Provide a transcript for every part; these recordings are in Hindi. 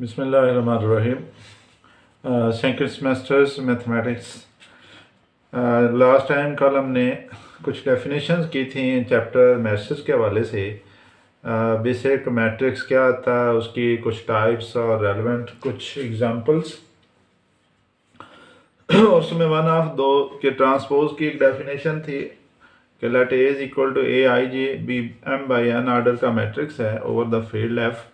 बिस्मिल्लाहिर्रहमानिर्रहीम। Second semesters mathematics. Last time कल हमने कुछ डेफिनेशंस की थी चैप्टर मैथ्स के हवाले से। बेसिक मैट्रिक्स क्या था, उसकी कुछ टाइप्स और रेलेवेंट कुछ एग्जांपल्स। उसमें वन ऑफ दो के ट्रांसपोज की एक डेफिनेशन थी कि let A is equal to A I J be M by N order का मैट्रिक्स है ओवर द फील्ड एफ,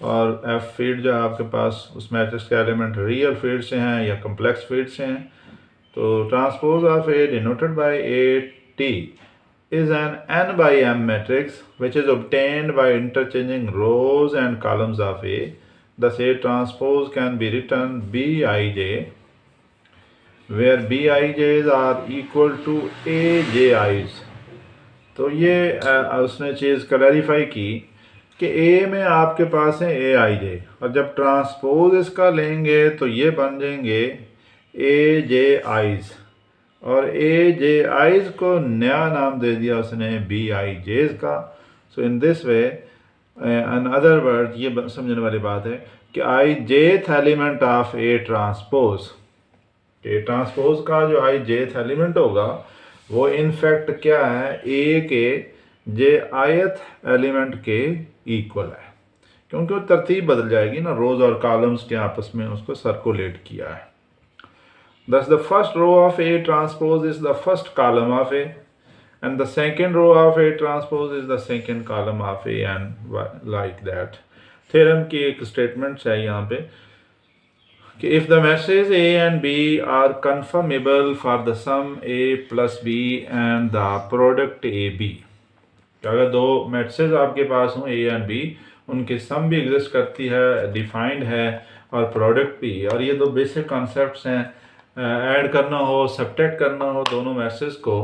और एफ फील्ड जो है आपके पास उस मैट्रिक्स के एलिमेंट रियल फील्ड से हैं या कम्प्लेक्स फील्ड से हैं। तो transpose of A denoted by A T is an n by m matrix which is obtained by interchanging rows and columns of A. Thus A transpose can be written Bij where Bij's are equal to Aj's. तो ये उसने चीज़ क्लैरिफाई की कि ए में आपके पास है ए आई जे, और जब ट्रांसपोज इसका लेंगे तो ये बन जाएंगे ए जे आईज, और ए जे आईज को नया नाम दे दिया उसने बी आई जेज का। So in this way, in other word, ये समझने वाली बात है कि I jth element of A transpose, A transpose का जो आई जेथ एलिमेंट होगा वो इनफैक्ट क्या है, ए के जे आयत एलिमेंट के इक्वल है, क्योंकि वो तरतीब बदल जाएगी ना, रोज और कॉलम्स के आपस में उसको सर्कुलेट किया है। Thus the first row of A transpose is the first column of A, and the second row of A transpose is the second column of A, and like that. Theorem की एक स्टेटमेंट है यहाँ पे कि if the matrices A and B are conformable for the sum A plus B and the product AB, अगर दो मैट्रिसेस आपके पास हों A एंड B, उनकी सम भी एग्जिस्ट करती है, डिफाइंड है, और प्रोडक्ट भी, और ये दो बेसिक कॉन्सेप्ट्स हैं। ऐड करना हो, सब्ट्रैक्ट करना हो दोनों मैसेज को,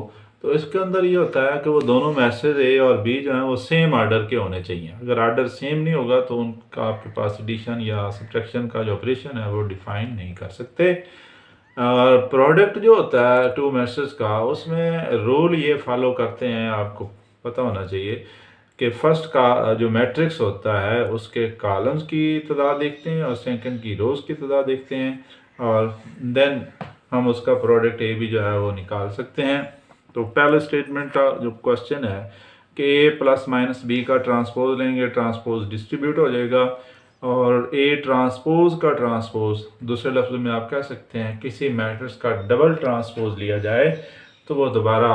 तो इसके अंदर ये होता है कि वो दोनों मैसेज ए और बी जो हैं वो सेम आर्डर के होने चाहिए। अगर आर्डर सेम नहीं होगा तो उनका आपके पास एडिशन या सब्ट्रैक्शन का जो ऑपरेशन है वो डिफाइन नहीं कर सकते। और प्रोडक्ट जो होता है टू मैसेज का, उसमें रूल ये फॉलो करते हैं, आपको पता होना चाहिए कि फर्स्ट का जो मैट्रिक्स होता है उसके कॉलम्स की तादाद देखते हैं और सेकंड की रोज की तादाद देखते हैं, और देन हम उसका प्रोडक्ट ए भी जो है वो निकाल सकते हैं। तो पहले स्टेटमेंट का जो क्वेश्चन है कि ए प्लस माइनस बी का ट्रांसपोज लेंगे, ट्रांसपोज डिस्ट्रीब्यूट हो जाएगा, और ए ट्रांसपोज का ट्रांसपोज, दूसरे लफ्ज़ में आप कह सकते हैं किसी मैट्रिक्स का डबल ट्रांसपोज लिया जाए तो वो दोबारा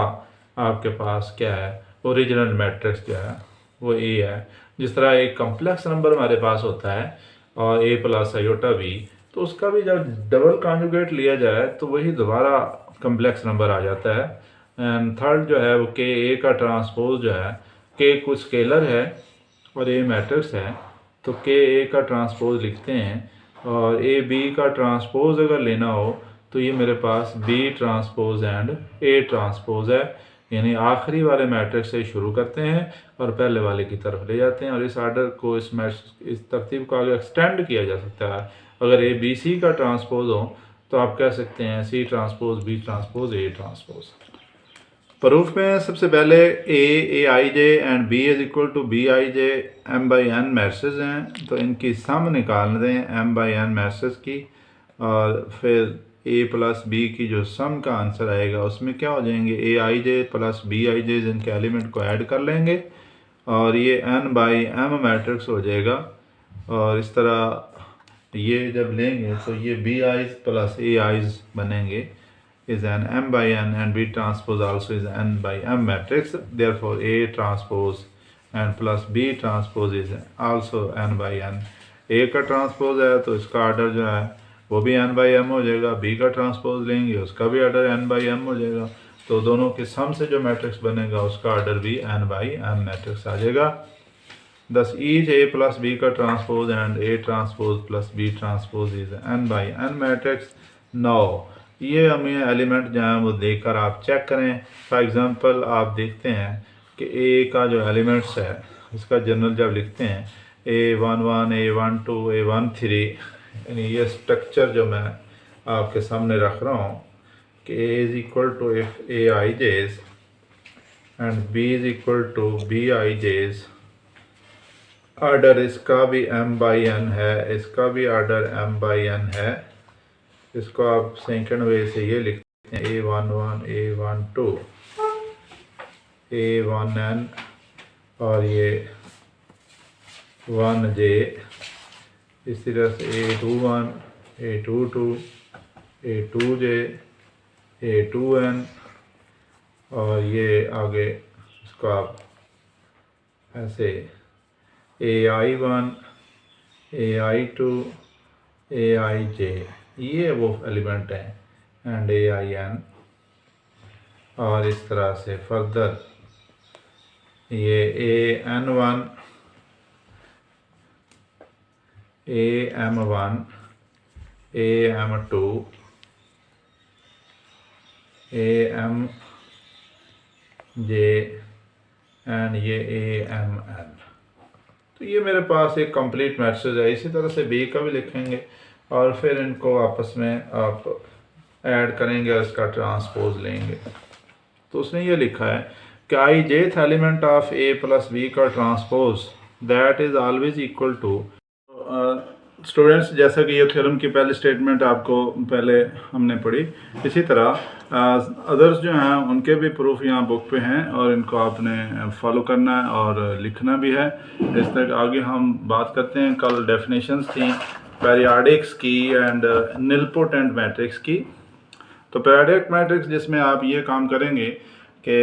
आपके पास क्या है, ओरिजिनल मैट्रिक्स जो है वो ए है। जिस तरह एक कम्प्लेक्स नंबर हमारे पास होता है और ए प्लस आयोटा बी, तो उसका भी जब डबल कॉन्जुगेट लिया जाए तो वही दोबारा कम्प्लेक्स नंबर आ जाता है। एंड थर्ड जो है वो के ए का ट्रांसपोज जो है, के कुछ स्केलर है और ए मैट्रिक्स है, तो के ए का ट्रांसपोज लिखते हैं, और ए बी का ट्रांसपोज अगर लेना हो तो ये मेरे पास B transpose and A transpose है, यानी आखिरी वाले मैट्रिक्स से शुरू करते हैं और पहले वाले की तरफ ले जाते हैं, और इस आर्डर को, इस तरतीब को आगे एक्सटेंड किया जा सकता है। अगर ए बी सी का ट्रांसपोज हो तो आप कह सकते हैं C transpose B transpose A transpose. Proof में सबसे पहले A I J and B is equal to B I J M by N message हैं, तो इनकी सम निकाल दें एम बाई एन मैसेज की, और फिर ए प्लस बी की जो सम का आंसर आएगा उसमें क्या हो जाएंगे, ए I J plus B I जे, इनके एलिमेंट को ऐड कर लेंगे और ये एन बाई एम मैट्रिक्स हो जाएगा। और इस तरह ये जब लेंगे तो ये बी आईज प्लस ए आईज बनेंगे, is an m by n, and B transpose also is n by m matrix, therefore A transpose and plus B transpose is also n by n। A का ट्रांसपोज है तो इसका आर्डर जो है वो भी n by m हो जाएगा, B का ट्रांसपोज लेंगे उसका भी आर्डर n by m हो जाएगा, तो दोनों के सम से जो मैट्रिक्स बनेगा उसका आर्डर भी n by m मैट्रिक्स आ जाएगा। Thus each A plus B का transpose and A transpose plus B transpose is n by n matrix। Now ये हमें एलिमेंट जो है वो देखकर आप चेक करें। फॉर एग्ज़ाम्पल आप देखते हैं कि ए का जो एलिमेंट्स है इसका जनरल जब लिखते हैं A11 A12 A13, यानी ये स्ट्रक्चर जो मैं आपके सामने रख रहा हूँ कि A is equal to if A I J's and B is equal to B I J's order इसका भी m/n है, इसका भी आर्डर m/n है। इसको आप सेकंड वे से ये लिखते हैं A11 A12 A1n और ये 1j, इस तरह से A21 A22 A2j A2n और ये आगे इसको आप ऐसे AI1 AI2 AIJ, ये वो एलिमेंट हैं एंड AIN। और इस तरह से फर्दर ये AN1 AM1 AM2 AMJ and ये AMN। तो ये मेरे पास एक कंप्लीट मैसेज है। इसी तरह से बी का भी लिखेंगे और फिर इनको आपस में आप ऐड करेंगे और इसका ट्रांसपोज लेंगे। तो उसने ये लिखा है कि I jth element of A plus B का transpose that is always equal to. Students, जैसा कि ये थ्योरम की पहली स्टेटमेंट आपको पहले हमने पढ़ी, इसी तरह अदर्स जो हैं उनके भी प्रूफ यहाँ बुक पे हैं और इनको आपने फॉलो करना है और लिखना भी है। इस तक आगे हम बात करते हैं। कल डेफिनेशंस थी पीरियोडिक्स की एंड निलपोटेंट मैट्रिक्स की। तो पीरियोडिक मैट्रिक्स जिसमें आप ये काम करेंगे कि